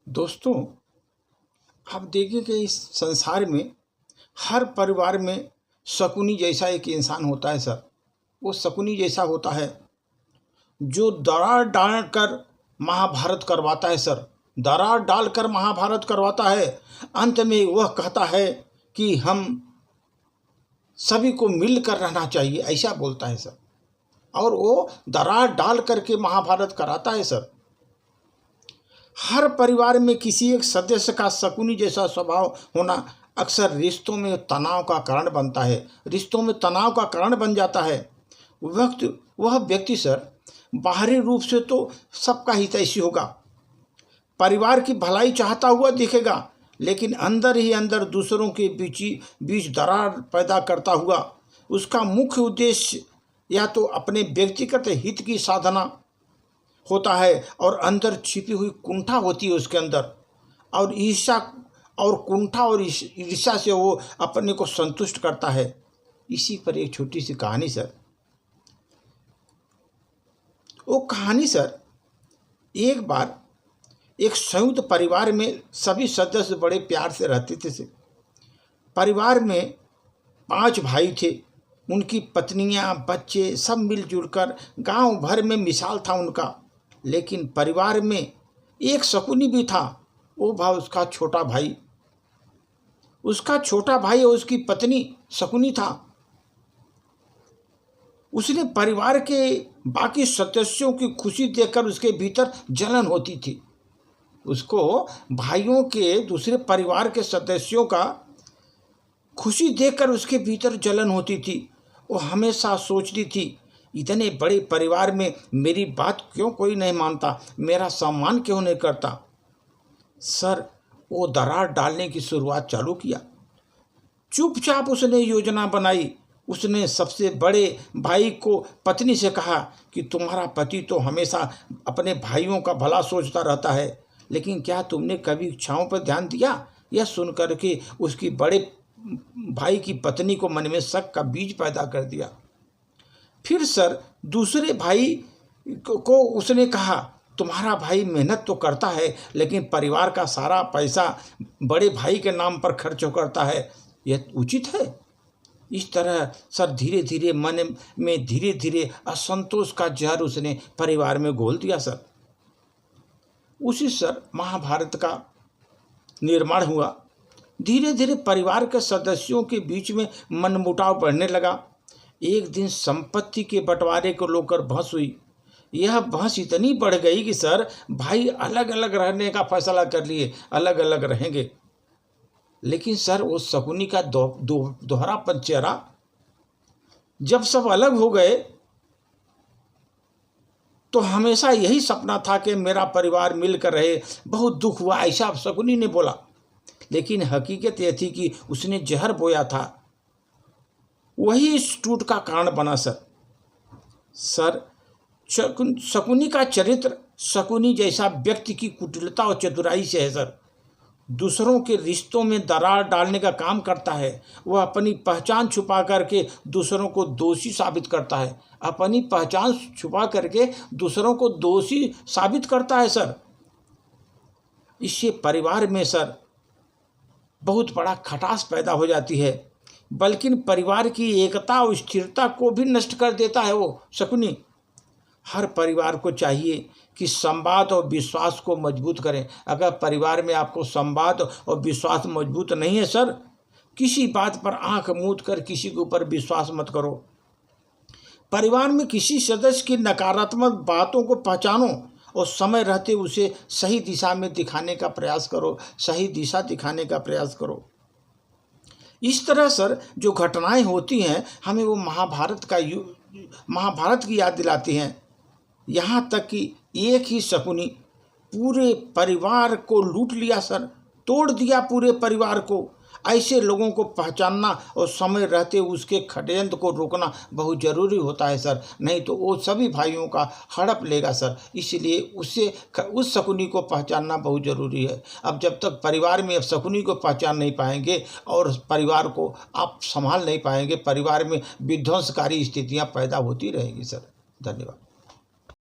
दोस्तों, आप देखिए कि इस संसार में हर परिवार में शकुनी जैसा एक इंसान होता है सर। वो शकुनी जैसा होता है जो दरार डालकर महाभारत करवाता है सर। दरार डालकर महाभारत करवाता है। अंत में वह कहता है कि हम सभी को मिलकर रहना चाहिए, ऐसा बोलता है सर। और वो दरार डाल करके महाभारत कराता है सर। हर परिवार में किसी एक सदस्य का शकुनी जैसा स्वभाव होना अक्सर रिश्तों में तनाव का कारण बनता है, रिश्तों में तनाव का कारण बन जाता है। वह व्यक्ति सर बाहरी रूप से तो सबका हितैषी होगा, परिवार की भलाई चाहता हुआ दिखेगा, लेकिन अंदर ही अंदर दूसरों के बीच दरार पैदा करता हुआ उसका मुख्य उद्देश्य या तो अपने व्यक्तिगत हित की साधना होता है और अंदर छिपी हुई कुंठा होती है उसके अंदर, और ईर्ष्या और कुंठा और ईर्ष्या से वो अपने को संतुष्ट करता है। इसी पर एक छोटी सी कहानी सर। वो कहानी सर, एक बार एक संयुक्त परिवार में सभी सदस्य बड़े प्यार से रहते थे। परिवार में 5 भाई थे, उनकी पत्नियां, बच्चे सब मिलजुल कर गाँव भर में मिसाल था उनका। लेकिन परिवार में एक शकुनी भी था, वो था उसका छोटा भाई। उसका छोटा भाई और उसकी पत्नी शकुनी था। उसने परिवार के बाकी सदस्यों की खुशी देखकर उसके भीतर जलन होती थी। उसको भाइयों के दूसरे परिवार के सदस्यों का खुशी देखकर उसके भीतर जलन होती थी। वो हमेशा सोचती थी, इतने बड़े परिवार में मेरी बात क्यों कोई नहीं मानता, मेरा सम्मान क्यों नहीं करता। सर, वो दरार डालने की शुरुआत चालू किया। चुपचाप उसने योजना बनाई। उसने सबसे बड़े भाई को पत्नी से कहा कि तुम्हारा पति तो हमेशा अपने भाइयों का भला सोचता रहता है, लेकिन क्या तुमने कभी इच्छाओं पर ध्यान दिया? यह सुनकर के उसकी बड़े भाई की पत्नी को मन में शक का बीज पैदा कर दिया। फिर सर दूसरे भाई को उसने कहा, तुम्हारा भाई मेहनत तो करता है, लेकिन परिवार का सारा पैसा बड़े भाई के नाम पर खर्च करता है, यह उचित है? इस तरह सर धीरे धीरे मन में धीरे धीरे असंतोष का जहर उसने परिवार में घोल दिया सर। उसी सर महाभारत का निर्माण हुआ। धीरे धीरे परिवार के सदस्यों के बीच में मनमुटाव बढ़ने लगा। एक दिन संपत्ति के बंटवारे को लेकर बहस हुई। यह बहस इतनी बढ़ गई कि सर भाई अलग अलग रहने का फैसला कर लिए, अलग अलग रहेंगे। लेकिन सर वो शकुनी का दोहरापन चेहरा, जब सब अलग हो गए तो हमेशा यही सपना था कि मेरा परिवार मिलकर रहे, बहुत दुख हुआ, ऐसा शकुनी ने बोला। लेकिन हकीकत यह थी कि उसने जहर बोया था, वही इस टूट का कारण बना सर शकुनी का चरित्र शकुनी जैसा व्यक्ति की कुटिलता और चतुराई से है सर। दूसरों के रिश्तों में दरार डालने का काम करता है। वह अपनी पहचान छुपा करके दूसरों को दोषी साबित करता है, अपनी पहचान छुपा करके दूसरों को दोषी साबित करता है सर। इससे परिवार में सर बहुत बड़ा खटास पैदा हो जाती है, बल्कि परिवार की एकता और स्थिरता को भी नष्ट कर देता है वो शकुनी। हर परिवार को चाहिए कि संवाद और विश्वास को मजबूत करें। अगर परिवार में आपको संवाद और विश्वास मजबूत नहीं है सर, किसी बात पर आंख मूंद कर किसी के ऊपर विश्वास मत करो। परिवार में किसी सदस्य की नकारात्मक बातों को पहचानो और समय रहते उसे सही दिशा में दिखाने का प्रयास करो, सही दिशा दिखाने का प्रयास करो। इस तरह सर जो घटनाएं होती हैं हमें वो महाभारत की याद दिलाती हैं। यहाँ तक कि एक ही शकुनी पूरे परिवार को लूट लिया सर, तोड़ दिया पूरे परिवार को। ऐसे लोगों को पहचानना और समय रहते उसके षड्यंत्र को रोकना बहुत ज़रूरी होता है सर, नहीं तो वो सभी भाइयों का हड़प लेगा सर। इसलिए उस शकुनी को पहचानना बहुत ज़रूरी है। अब जब तक परिवार में शकुनी को पहचान नहीं पाएंगे और परिवार को आप संभाल नहीं पाएंगे, परिवार में विध्वंसकारी स्थितियाँ पैदा होती रहेगी सर। धन्यवाद।